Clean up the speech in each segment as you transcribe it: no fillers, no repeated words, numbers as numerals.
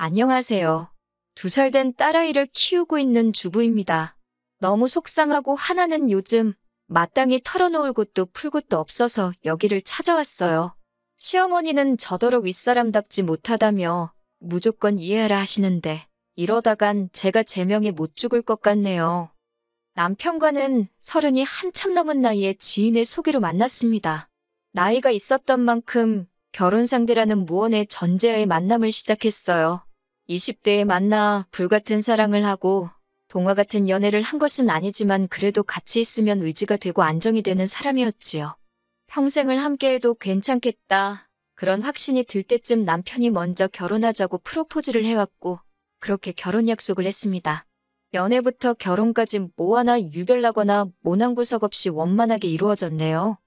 안녕하세요. 2살 된 딸아이를 키우고 있는 주부입니다. 너무 속상하고 화나는 요즘 마땅히 털어놓을 곳도 풀 곳도 없어서 여기를 찾아왔어요. 시어머니는 저더러 윗사람답지 못하다며 무조건 이해하라 하시는데 이러다간 제가 제명에 못 죽을 것 같네요. 남편과는 30이 한참 넘은 나이에 지인의 소개로 만났습니다. 나이가 있었던 만큼 결혼 상대라는 무언의 전제하에 만남을 시작했어요. 20대에 만나 불같은 사랑을 하고 동화 같은 연애를 한 것은 아니지만 그래도 같이 있으면 의지가 되고 안정이 되는 사람이었지요. 평생을 함께해도 괜찮겠다. 그런 확신이 들 때쯤 남편이 먼저 결혼하자고 프로포즈를 해왔고 그렇게 결혼 약속을 했습니다. 연애부터 결혼까지 뭐 하나 유별나거나 모난구석 없이 원만하게 이루어졌네요.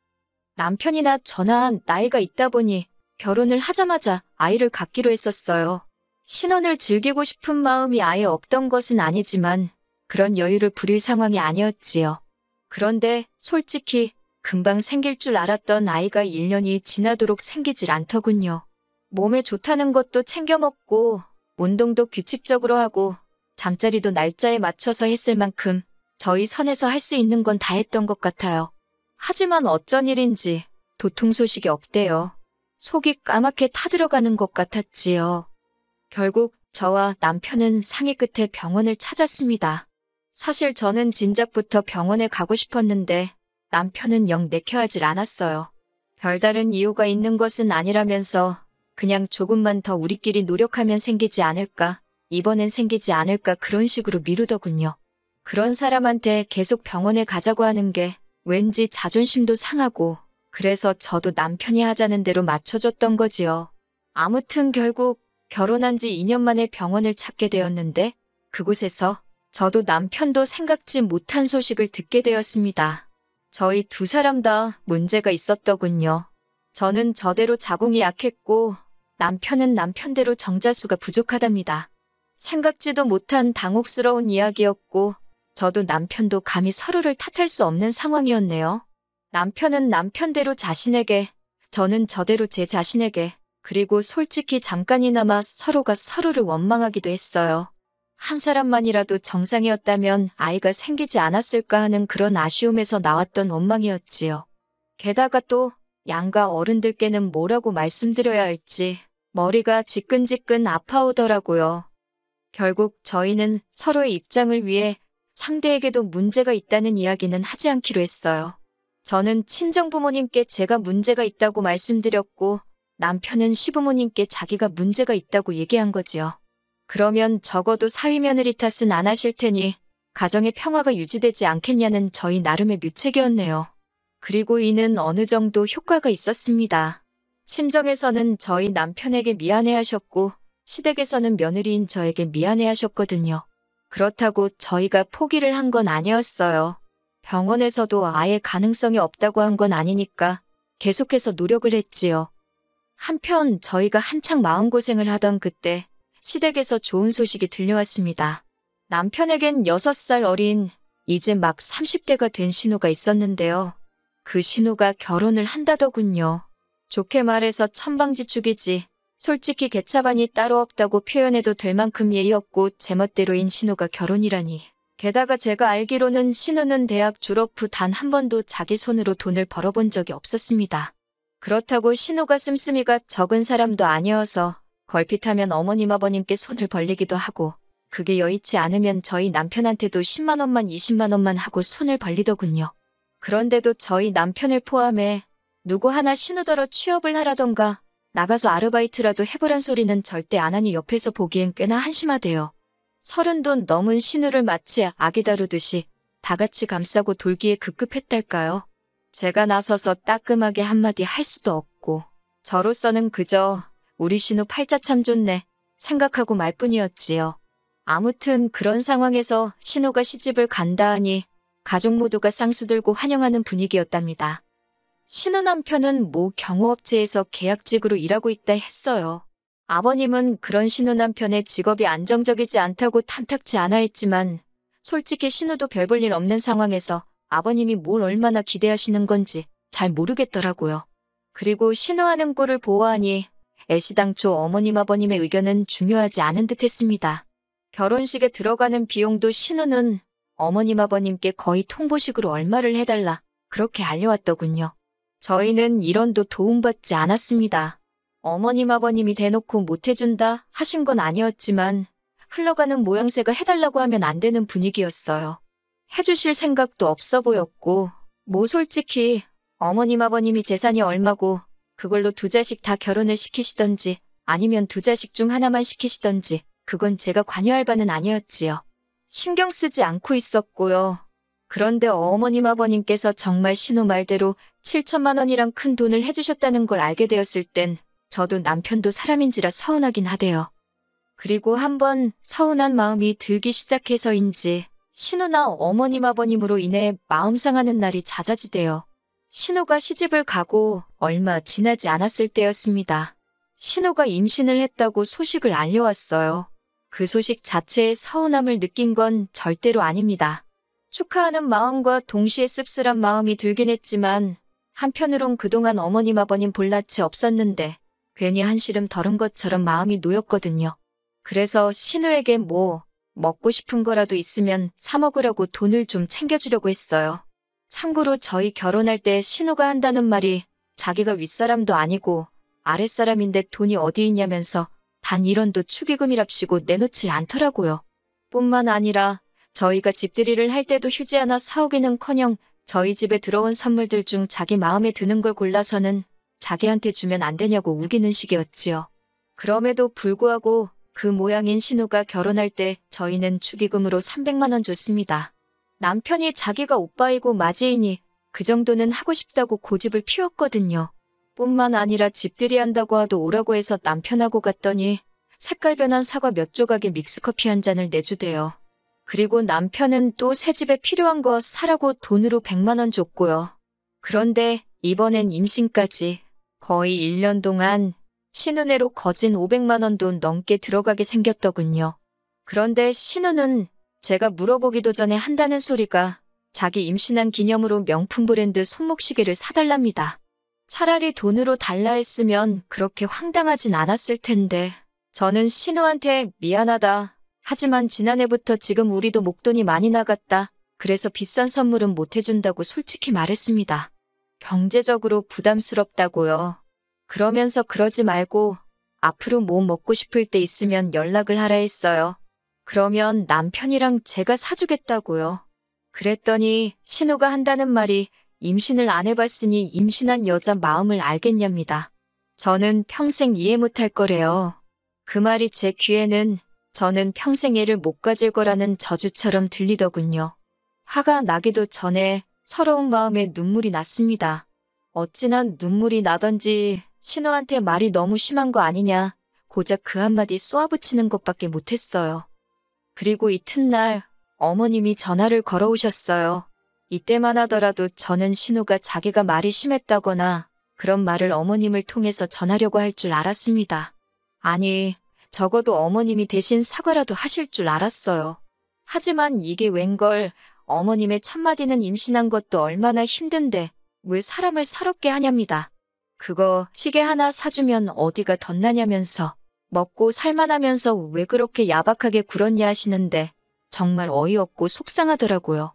남편이나 저나 나이가 있다 보니 결혼을 하자마자 아이를 갖기로 했었어요. 신혼을 즐기고 싶은 마음이 아예 없던 것은 아니지만 그런 여유를 부릴 상황이 아니었지요. 그런데 솔직히 금방 생길 줄 알았던 아이가 1년이 지나도록 생기질 않더군요. 몸에 좋다는 것도 챙겨 먹고 운동도 규칙적으로 하고 잠자리도 날짜에 맞춰서 했을 만큼 저희 선에서 할 수 있는 건 다 했던 것 같아요. 하지만 어쩐 일인지 도통 소식이 없대요. 속이 까맣게 타들어가는 것 같았지요. 결국 저와 남편은 상의 끝에 병원을 찾았습니다. 사실 저는 진작부터 병원에 가고 싶었는데 남편은 영 내켜하질 않았어요. 별다른 이유가 있는 것은 아니라면서 그냥 조금만 더 우리끼리 노력하면 생기지 않을까, 이번엔 생기지 않을까 그런 식으로 미루더군요. 그런 사람한테 계속 병원에 가자고 하는 게 왠지 자존심도 상하고 그래서 저도 남편이 하자는 대로 맞춰줬던 거지요. 아무튼 결국 결혼한 지 2년 만에 병원을 찾게 되었는데 그곳에서 저도 남편도 생각지 못한 소식을 듣게 되었습니다. 저희 2사람 다 문제가 있었더군요. 저는 저대로 자궁이 약했고 남편은 남편대로 정자수가 부족하답니다. 생각지도 못한 당혹스러운 이야기였고 저도 남편도 감히 서로를 탓할 수 없는 상황이었네요. 남편은 남편대로 자신에게, 저는 저대로 제 자신에게, 그리고 솔직히 잠깐이나마 서로가 서로를 원망하기도 했어요. 한 사람만이라도 정상이었다면 아이가 생기지 않았을까 하는 그런 아쉬움에서 나왔던 원망이었지요. 게다가 또 양가 어른들께는 뭐라고 말씀드려야 할지 머리가 지끈지끈 아파오더라고요. 결국 저희는 서로의 입장을 위해 상대에게도 문제가 있다는 이야기는 하지 않기로 했어요. 저는 친정부모님께 제가 문제가 있다고 말씀드렸고 남편은 시부모님께 자기가 문제가 있다고 얘기한 거지요. 그러면 적어도 사위며느리 탓은 안 하실 테니 가정의 평화가 유지되지 않겠냐는 저희 나름의 묘책이었네요. 그리고 이는 어느 정도 효과가 있었습니다. 친정에서는 저희 남편에게 미안해하셨고 시댁에서는 며느리인 저에게 미안해하셨거든요. 그렇다고 저희가 포기를 한 건 아니었어요. 병원에서도 아예 가능성이 없다고 한 건 아니니까 계속해서 노력을 했지요. 한편 저희가 한창 마음고생을 하던 그때 시댁에서 좋은 소식이 들려왔습니다. 남편에겐 6살 어린 이제 막 30대가 된 신우가 있었는데요. 그 신우가 결혼을 한다더군요. 좋게 말해서 천방지축이지. 솔직히 개차반이 따로 없다고 표현해도 될 만큼 예의없고 제멋대로인 신우가 결혼이라니. 게다가 제가 알기로는 신우는 대학 졸업 후 단 한 번도 자기 손으로 돈을 벌어본 적이 없었습니다. 그렇다고 신우가 씀씀이가 적은 사람도 아니어서 걸핏하면 어머님 아버님께 손을 벌리기도 하고 그게 여의치 않으면 저희 남편한테도 10만 원만 20만 원만 하고 손을 벌리더군요. 그런데도 저희 남편을 포함해 누구 하나 신우더러 취업을 하라던가 나가서 아르바이트라도 해보란 소리는 절대 안 하니 옆에서 보기엔 꽤나 한심하대요. 30도 넘은 신우를 마치 아기 다루듯이 다 같이 감싸고 돌기에 급급했달까요? 제가 나서서 따끔하게 한마디 할 수도 없고 저로서는 그저 우리 신우 팔자 참 좋네 생각하고 말 뿐이었지요. 아무튼 그런 상황에서 신우가 시집을 간다 하니 가족 모두가 쌍수 들고 환영하는 분위기였답니다. 신우 남편은 모 경호업체에서 계약직으로 일하고 있다 했어요. 아버님은 그런 신우 남편의 직업이 안정적이지 않다고 탐탁지 않아 했지만 솔직히 신우도 별 볼 일 없는 상황에서 아버님이 뭘 얼마나 기대하시는 건지 잘 모르겠더라고요. 그리고 신우하는 꼴을 보아하니 애시당초 어머님 아버님의 의견은 중요하지 않은 듯 했습니다. 결혼식에 들어가는 비용도 신우는 어머님 아버님께 거의 통보식으로 얼마를 해달라 그렇게 알려왔더군요. 저희는 1원도 도움받지 않았습니다. 어머님 아버님이 대놓고 못해준다 하신 건 아니었지만 흘러가는 모양새가 해달라고 하면 안 되는 분위기였어요. 해주실 생각도 없어 보였고 뭐 솔직히 어머님 아버님이 재산이 얼마고 그걸로 2자식 다 결혼을 시키시던지 아니면 2자식 중 하나만 시키시던지 그건 제가 관여할 바는 아니었지요. 신경 쓰지 않고 있었고요. 그런데 어머님 아버님께서 정말 신우 말대로 7천만 원이란 큰 돈을 해주셨다는 걸 알게 되었을 땐 저도 남편도 사람인지라 서운하긴 하대요. 그리고 한번 서운한 마음이 들기 시작해서인지 신우나 어머님 아버님으로 인해 마음 상하는 날이 잦아지대요. 신우가 시집을 가고 얼마 지나지 않았을 때였습니다. 신우가 임신을 했다고 소식을 알려왔어요. 그 소식 자체에 서운함을 느낀 건 절대로 아닙니다. 축하하는 마음과 동시에 씁쓸한 마음이 들긴 했지만 한편으론 그동안 어머님 아버님 볼낯이 없었는데 괜히 한시름 덜은 것처럼 마음이 놓였거든요. 그래서 신우에게 뭐 먹고 싶은 거라도 있으면 사 먹으려고 돈을 좀 챙겨주려고 했어요. 참고로 저희 결혼할 때 신우가 한다는 말이 자기가 윗사람도 아니고 아랫사람인데 돈이 어디 있냐면서 단 1원도 축의금이랍시고 내놓지 않더라고요. 뿐만 아니라 저희가 집들이를 할 때도 휴지 하나 사오기는커녕 저희 집에 들어온 선물들 중 자기 마음에 드는 걸 골라서는 자기한테 주면 안 되냐고 우기는 식이었지요. 그럼에도 불구하고 그 모양인 신우가 결혼할 때 저희는 축의금으로 300만 원 줬습니다. 남편이 자기가 오빠이고 맞이이니 그 정도는 하고 싶다고 고집을 피웠거든요. 뿐만 아니라 집들이 한다고 하도 오라고 해서 남편하고 갔더니 색깔 변한 사과 몇 조각에 믹스커피 한 잔을 내주대요. 그리고 남편은 또 새 집에 필요한 거 사라고 돈으로 100만 원 줬고요. 그런데 이번엔 임신까지 거의 1년 동안 신우네로 거진 500만 원도 넘게 들어가게 생겼더군요. 그런데 신우는 제가 물어보기도 전에 한다는 소리가 자기 임신한 기념으로 명품 브랜드 손목시계를 사달랍니다. 차라리 돈으로 달라 했으면 그렇게 황당하진 않았을 텐데 저는 신우한테 미안하다. 하지만 지난해부터 지금 우리도 목돈이 많이 나갔다. 그래서 비싼 선물은 못 해준다고 솔직히 말했습니다. 경제적으로 부담스럽다고요. 그러면서 그러지 말고 앞으로 뭐 먹고 싶을 때 있으면 연락을 하라 했어요. 그러면 남편이랑 제가 사주겠다고요. 그랬더니 신우가 한다는 말이 임신을 안 해봤으니 임신한 여자 마음을 알겠냐입니다. 저는 평생 이해 못할 거래요. 그 말이 제 귀에는 저는 평생 애를 못 가질 거라는 저주처럼 들리더군요. 화가 나기도 전에 서러운 마음에 눈물이 났습니다. 어찌나 눈물이 나던지 신우한테 말이 너무 심한 거 아니냐 고작 그 한마디 쏘아붙이는 것밖에 못했어요. 그리고 이튿날 어머님이 전화를 걸어오셨어요. 이때만 하더라도 저는 신우가 자기가 말이 심했다거나 그런 말을 어머님을 통해서 전하려고 할 줄 알았습니다. 아니, 적어도 어머님이 대신 사과라도 하실 줄 알았어요. 하지만 이게 웬걸 어머님의 첫마디는 임신한 것도 얼마나 힘든데 왜 사람을 서럽게 하냐입니다. 그거 시계 하나 사주면 어디가 덧나냐면서 먹고 살만하면서 왜 그렇게 야박하게 굴었냐 하시는데 정말 어이없고 속상하더라고요.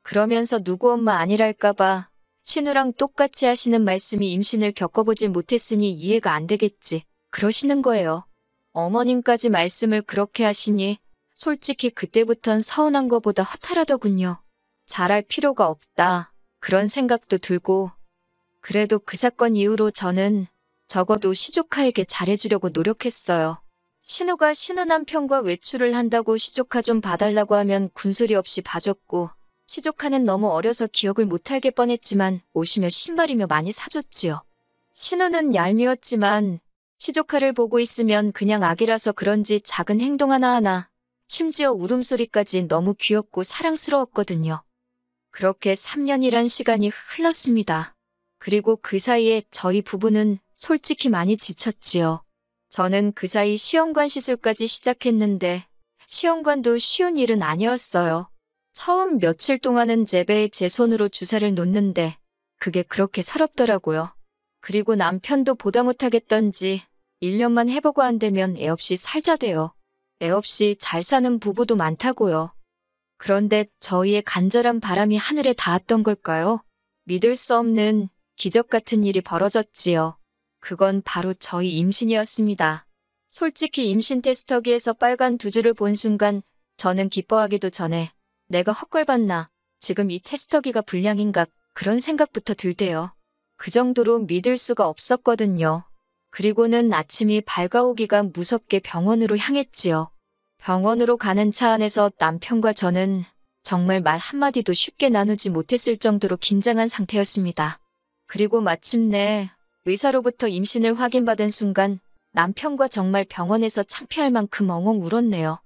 그러면서 누구 엄마 아니랄까봐 신우랑 똑같이 하시는 말씀이 임신을 겪어보질 못했으니 이해가 안 되겠지 그러시는 거예요. 어머님까지 말씀을 그렇게 하시니 솔직히 그때부턴 서운한 거보다 허탈하더군요. 잘할 필요가 없다 그런 생각도 들고 그래도 그 사건 이후로 저는 적어도 시조카에게 잘해주려고 노력했어요. 신우가 신우 남편과 외출을 한다고 시조카 좀 봐달라고 하면 군소리 없이 봐줬고 시조카는 너무 어려서 기억을 못하게 뻔했지만 옷이며 신발이며 많이 사줬지요. 신우는 얄미웠지만 시조카를 보고 있으면 그냥 아기라서 그런지 작은 행동 하나하나 심지어 울음소리까지 너무 귀엽고 사랑스러웠거든요. 그렇게 3년이란 시간이 흘렀습니다. 그리고 그 사이에 저희 부부는 솔직히 많이 지쳤지요. 저는 그 사이 시험관 시술까지 시작했는데 시험관도 쉬운 일은 아니었어요. 처음 며칠 동안은 제 배에 제 손으로 주사를 놓는데 그게 그렇게 서럽더라고요. 그리고 남편도 보다 못하겠던지 1년만 해보고 안 되면 애 없이 살자대요. 애 없이 잘 사는 부부도 많다고요. 그런데 저희의 간절한 바람이 하늘에 닿았던 걸까요? 믿을 수 없는 기적 같은 일이 벌어졌지요. 그건 바로 저희 임신이었습니다. 솔직히 임신 테스터기에서 빨간 두 줄을 본 순간 저는 기뻐하기도 전에 내가 헛걸봤나, 지금 이 테스터기가 불량인가, 그런 생각부터 들대요. 그 정도로 믿을 수가 없었거든요. 그리고는 아침이 밝아오기가 무섭게 병원으로 향했지요. 병원으로 가는 차 안에서 남편과 저는 정말 말 한마디도 쉽게 나누지 못했을 정도로 긴장한 상태였습니다. 그리고 마침내 의사로부터 임신을 확인받은 순간 남편과 정말 병원에서 창피할 만큼 엉엉 울었네요.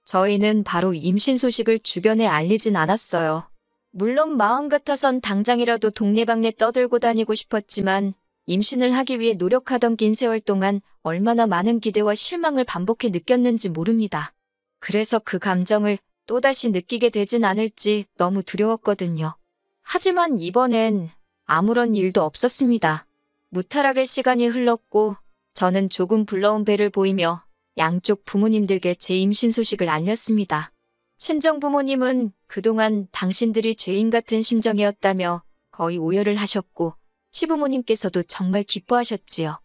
저희는 바로 임신 소식을 주변에 알리진 않았어요. 물론 마음 같아선 당장이라도 동네방네 떠들고 다니고 싶었지만 임신을 하기 위해 노력하던 긴 세월 동안 얼마나 많은 기대와 실망을 반복해 느꼈는지 모릅니다. 그래서 그 감정을 또다시 느끼게 되진 않을지 너무 두려웠거든요. 하지만 이번엔 아무런 일도 없었습니다. 무탈하게 시간이 흘렀고 저는 조금 불러온 배를 보이며 양쪽 부모님들께 제 임신 소식을 알렸습니다. 친정 부모님은 그동안 당신들이 죄인 같은 심정이었다며 거의 오열을 하셨고 시부모님께서도 정말 기뻐하셨지요.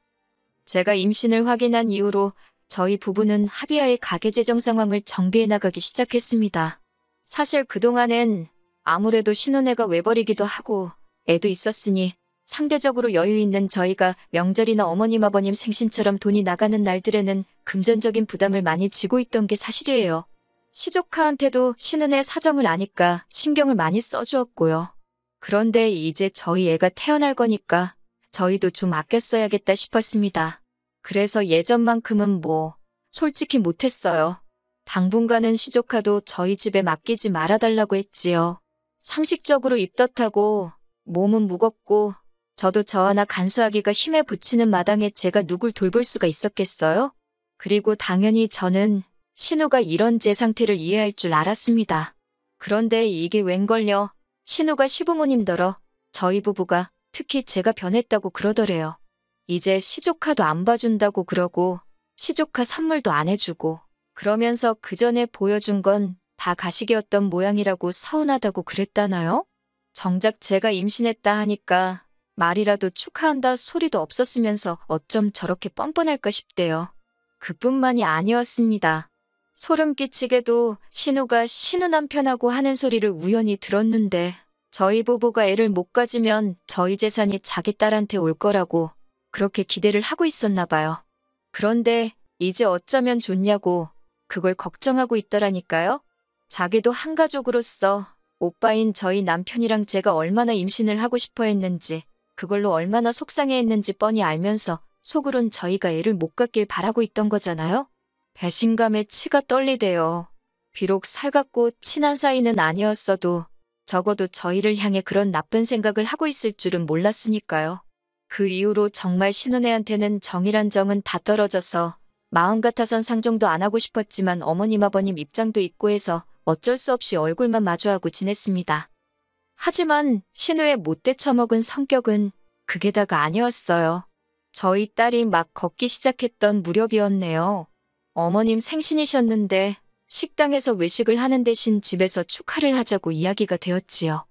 제가 임신을 확인한 이후로 저희 부부는 합의하에 가계재정 상황을 정비해 나가기 시작했습니다. 사실 그동안엔 아무래도 신혼애가 외벌이기도 하고 애도 있었으니 상대적으로 여유 있는 저희가 명절이나 어머님 아버님 생신처럼 돈이 나가는 날들에는 금전적인 부담을 많이 지고 있던 게 사실이에요. 시조카한테도 신혼애 사정을 아니까 신경을 많이 써주었고요. 그런데 이제 저희 애가 태어날 거니까 저희도 좀 아껴 써야겠다 싶었습니다. 그래서 예전만큼은 솔직히 못했어요. 당분간은 시조카도 저희 집에 맡기지 말아달라고 했지요. 상식적으로 입덧하고 몸은 무겁고 저도 저 하나 간수하기가 힘에 부치는 마당에 제가 누굴 돌볼 수가 있었겠어요? 그리고 당연히 저는 신우가 이런 제 상태를 이해할 줄 알았습니다. 그런데 이게 웬걸요? 신우가 시부모님더러 저희 부부가 특히 제가 변했다고 그러더래요. 이제 시조카도 안 봐준다고 그러고 시조카 선물도 안 해주고 그러면서 그 전에 보여준 건 다 가식이었던 모양이라고 서운하다고 그랬다나요? 정작 제가 임신했다 하니까 말이라도 축하한다 소리도 없었으면서 어쩜 저렇게 뻔뻔할까 싶대요. 그뿐만이 아니었습니다. 소름 끼치게도 신우가 신우 남편하고 하는 소리를 우연히 들었는데 저희 부부가 애를 못 가지면 저희 재산이 자기 딸한테 올 거라고 그렇게 기대를 하고 있었나 봐요. 그런데 이제 어쩌면 좋냐고 그걸 걱정하고 있더라니까요. 자기도 한 가족으로서 오빠인 저희 남편이랑 제가 얼마나 임신을 하고 싶어 했는지 그걸로 얼마나 속상해했는지 뻔히 알면서 속으론 저희가 애를 못 갖길 바라고 있던 거잖아요. 배신감에 치가 떨리대요. 비록 살갑고 친한 사이는 아니었어도 적어도 저희를 향해 그런 나쁜 생각을 하고 있을 줄은 몰랐으니까요. 그 이후로 정말 신혼애한테는 정이란 정은 다 떨어져서 마음 같아선 상종도 안 하고 싶었지만 어머님 아버님 입장도 있고 해서 어쩔 수 없이 얼굴만 마주하고 지냈습니다. 하지만 신우의 못돼 처먹은 성격은 그게 다가 아니었어요. 저희 딸이 막 걷기 시작했던 무렵이었네요. 어머님 생신이셨는데 식당에서 외식을 하는 대신 집에서 축하를 하자고 이야기가 되었지요.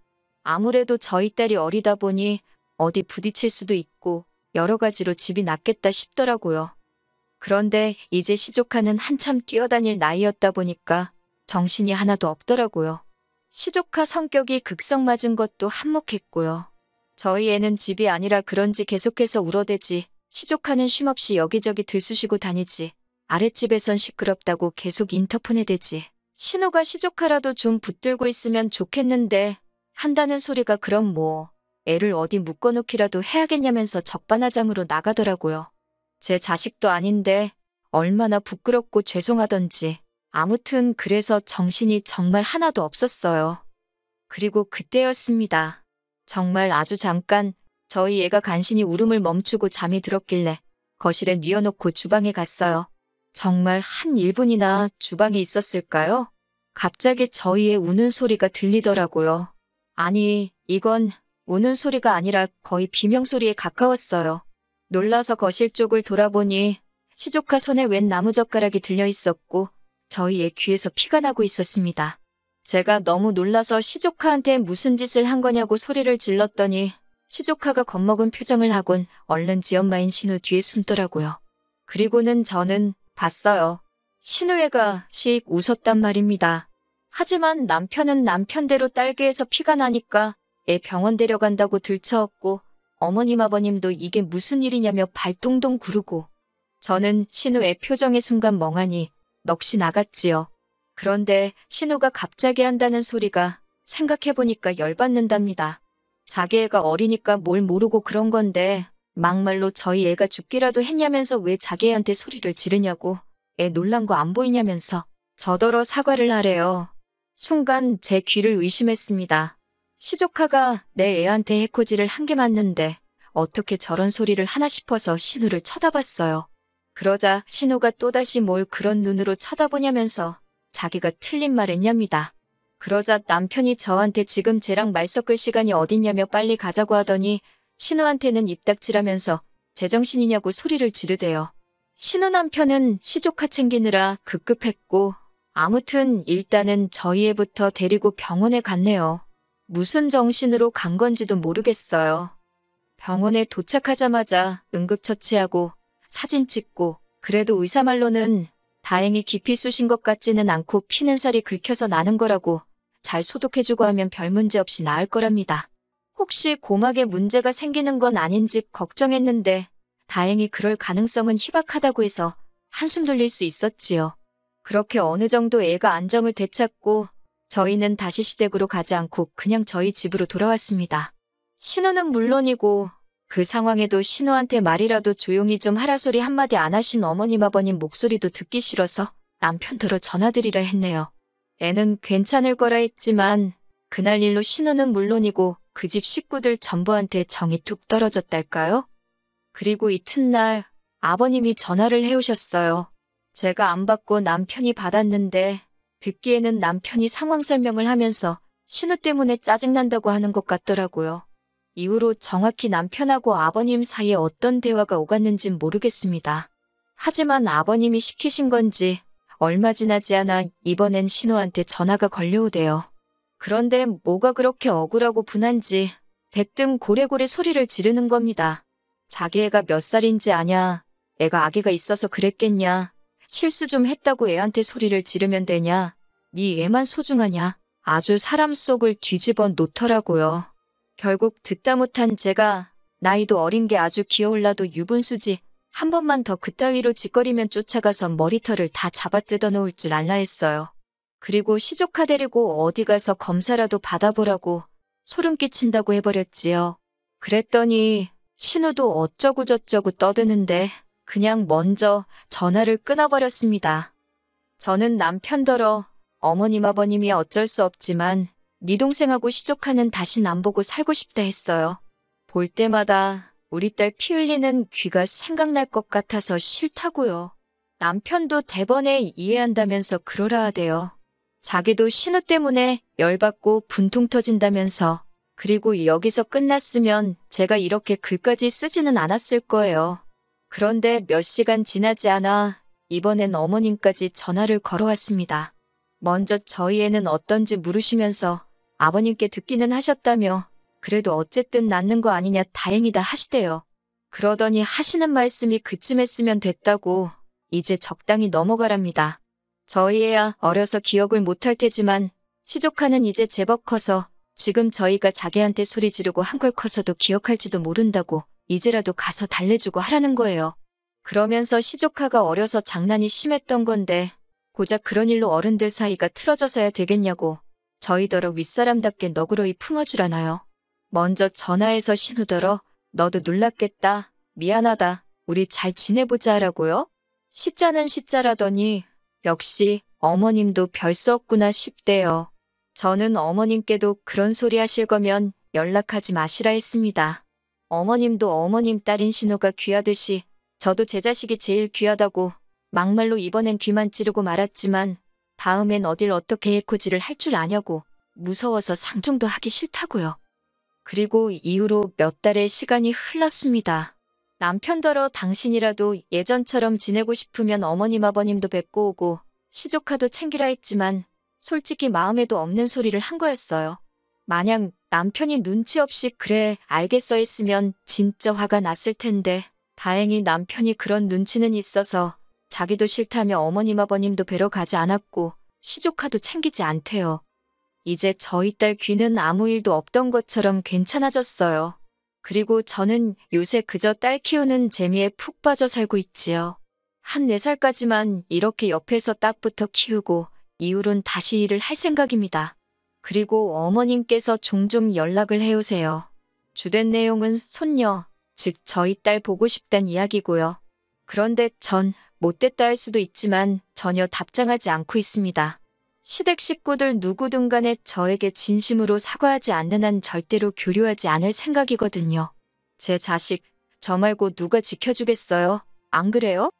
아무래도 저희 딸이 어리다 보니 어디 부딪힐 수도 있고 여러 가지로 집이 낫겠다 싶더라고요. 그런데 이제 시조카는 한참 뛰어다닐 나이였다 보니까 정신이 하나도 없더라고요. 시조카 성격이 극성 맞은 것도 한몫했고요. 저희 애는 집이 아니라 그런지 계속해서 울어대지 시조카는 쉼없이 여기저기 들쑤시고 다니지 아랫집에선 시끄럽다고 계속 인터폰에 대지 신우가 시조카라도 좀 붙들고 있으면 좋겠는데 한다는 소리가 그럼 애를 어디 묶어놓기라도 해야겠냐면서 적반하장으로 나가더라고요. 제 자식도 아닌데 얼마나 부끄럽고 죄송하던지 아무튼 그래서 정신이 정말 하나도 없었어요. 그리고 그때였습니다. 정말 아주 잠깐 저희 애가 간신히 울음을 멈추고 잠이 들었길래 거실에 뉘어놓고 주방에 갔어요. 정말 한 1분이나 주방에 있었을까요? 갑자기 저희 애 우는 소리가 들리더라고요. 아니, 이건 우는 소리가 아니라 거의 비명소리에 가까웠어요. 놀라서 거실 쪽을 돌아보니 시조카 손에 웬 나무젓가락이 들려 있었고 저희의 귀에서 피가 나고 있었습니다. 제가 너무 놀라서 시조카한테 무슨 짓을 한 거냐고 소리를 질렀더니 시조카가 겁먹은 표정을 하곤 얼른 지엄마인 신우 뒤에 숨더라고요. 그리고는 저는 봤어요. 신우애가 씩 웃었단 말입니다. 하지만 남편은 남편대로 딸기에서 피가 나니까 애 병원 데려간다고 들쳐왔고 어머님 아버님도 이게 무슨 일이냐며 발동동 구르고 저는 신우의 표정에 순간 멍하니 넋이 나갔지요. 그런데 신우가 갑자기 한다는 소리가 생각해보니까 열받는답니다. 자기 애가 어리니까 뭘 모르고 그런 건데 막말로 저희 애가 죽기라도 했냐면서 왜 자기 애한테 소리를 지르냐고 애 놀란 거 안 보이냐면서 저더러 사과를 하래요. 순간 제 귀를 의심했습니다. 시조카가 내 애한테 해코지를 한 게 맞는데 어떻게 저런 소리를 하나 싶어서 신우를 쳐다봤어요. 그러자 신우가 또다시 뭘 그런 눈으로 쳐다보냐면서 자기가 틀린 말 했냐입니다. 그러자 남편이 저한테 지금 쟤랑 말 섞을 시간이 어딨냐며 빨리 가자고 하더니 신우한테는 입 닥치라면서 제정신이냐고 소리를 지르대요. 신우 남편은 시조카 챙기느라 급급했고 아무튼 일단은 저희 애부터 데리고 병원에 갔네요. 무슨 정신으로 간 건지도 모르겠어요. 병원에 도착하자마자 응급처치하고 사진 찍고 그래도 의사 말로는 다행히 깊이 쑤신 것 같지는 않고 피는 살이 긁혀서 나는 거라고 잘 소독해주고 하면 별 문제 없이 나을 거랍니다. 혹시 고막에 문제가 생기는 건 아닌지 걱정했는데 다행히 그럴 가능성은 희박하다고 해서 한숨 돌릴 수 있었지요. 그렇게 어느 정도 애가 안정을 되찾고 저희는 다시 시댁으로 가지 않고 그냥 저희 집으로 돌아왔습니다. 신우는 물론이고 그 상황에도 신우한테 말이라도 조용히 좀 하라 소리 한마디 안 하신 어머님 아버님 목소리도 듣기 싫어서 남편더러 전화드리라 했네요. 애는 괜찮을 거라 했지만 그날 일로 신우는 물론이고 그 집 식구들 전부한테 정이 툭 떨어졌달까요? 그리고 이튿날 아버님이 전화를 해오셨어요. 제가 안 받고 남편이 받았는데 듣기에는 남편이 상황 설명을 하면서 신우 때문에 짜증난다고 하는 것 같더라고요. 이후로 정확히 남편하고 아버님 사이에 어떤 대화가 오갔는진 모르겠습니다. 하지만 아버님이 시키신 건지 얼마 지나지 않아 이번엔 신우한테 전화가 걸려오대요. 그런데 뭐가 그렇게 억울하고 분한지 대뜸 고래고래 소리를 지르는 겁니다. 자기 애가 몇 살인지 아냐, 애가 아기가 있어서 그랬겠냐, 실수 좀 했다고 애한테 소리를 지르면 되냐, 네 애만 소중하냐, 아주 사람 속을 뒤집어 놓더라고요. 결국 듣다 못한 제가 나이도 어린 게 아주 귀여울라도 유분수지 한 번만 더 그따위로 짓거리면 쫓아가서 머리털을 다 잡아 뜯어 놓을 줄 알라 했어요. 그리고 시조카 데리고 어디 가서 검사라도 받아보라고 소름 끼친다고 해버렸지요. 그랬더니 신우도 어쩌고저쩌고 떠드는데 그냥 먼저 전화를 끊어버렸습니다. 저는 남편더러 어머님 아버님이 어쩔 수 없지만 네 동생하고 시조카는 다신 안 보고 살고 싶다 했어요. 볼 때마다 우리 딸 피 흘리는 귀가 생각날 것 같아서 싫다고요. 남편도 대번에 이해한다면서 그러라 하대요. 자기도 신우 때문에 열받고 분통 터진다면서 그리고 여기서 끝났으면 제가 이렇게 글까지 쓰지는 않았을 거예요. 그런데 몇 시간 지나지 않아 이번엔 어머님까지 전화를 걸어왔습니다. 먼저 저희 애는 어떤지 물으시면서 아버님께 듣기는 하셨다며 그래도 어쨌든 낫는 거 아니냐 다행이다 하시대요. 그러더니 하시는 말씀이 그쯤 했으면 됐다고 이제 적당히 넘어가랍니다. 저희 애야 어려서 기억을 못할 테지만 시조카는 이제 제법 커서 지금 저희가 자기한테 소리 지르고 한걸 커서도 기억할지도 모른다고 이제라도 가서 달래주고 하라는 거예요. 그러면서 시조카가 어려서 장난이 심했던 건데 고작 그런 일로 어른들 사이가 틀어져서야 되겠냐고 저희더러 윗사람답게 너그러이 품어주라나요. 먼저 전화해서 신우더러 너도 놀랐겠다. 미안하다. 우리 잘 지내보자 하라고요. 시자는 시자라더니 역시 어머님도 별 수 없구나 싶대요. 저는 어머님께도 그런 소리 하실 거면 연락하지 마시라 했습니다. 어머님도 어머님 딸인 신우가 귀하듯이 저도 제 자식이 제일 귀하다고 막말로 이번엔 귀만 찌르고 말았지만 다음엔 어딜 어떻게 해코지를 할 줄 아냐고 무서워서 상종도 하기 싫다고요. 그리고 이후로 몇 달의 시간이 흘렀습니다. 남편더러 당신이라도 예전처럼 지내고 싶으면 어머님 아버님도 뵙고 오고 시조카도 챙기라 했지만 솔직히 마음에도 없는 소리를 한 거였어요. 만약 남편이 눈치 없이 그래 알겠어 했으면 진짜 화가 났을 텐데 다행히 남편이 그런 눈치는 있어서 자기도 싫다며 어머님 아버님도 뵈러 가지 않았고 시조카도 챙기지 않대요. 이제 저희 딸 귀는 아무 일도 없던 것처럼 괜찮아졌어요. 그리고 저는 요새 그저 딸 키우는 재미에 푹 빠져 살고 있지요. 한 4살까지만 이렇게 옆에서 딱부터 키우고 이후론 다시 일을 할 생각입니다. 그리고 어머님께서 종종 연락을 해오세요. 주된 내용은 손녀, 즉 저희 딸 보고 싶단 이야기고요. 그런데 전 못됐다 할 수도 있지만 전혀 답장하지 않고 있습니다. 시댁 식구들 누구든 간에 저에게 진심으로 사과하지 않는 한 절대로 교류하지 않을 생각이거든요. 제 자식, 저 말고 누가 지켜주겠어요? 안 그래요?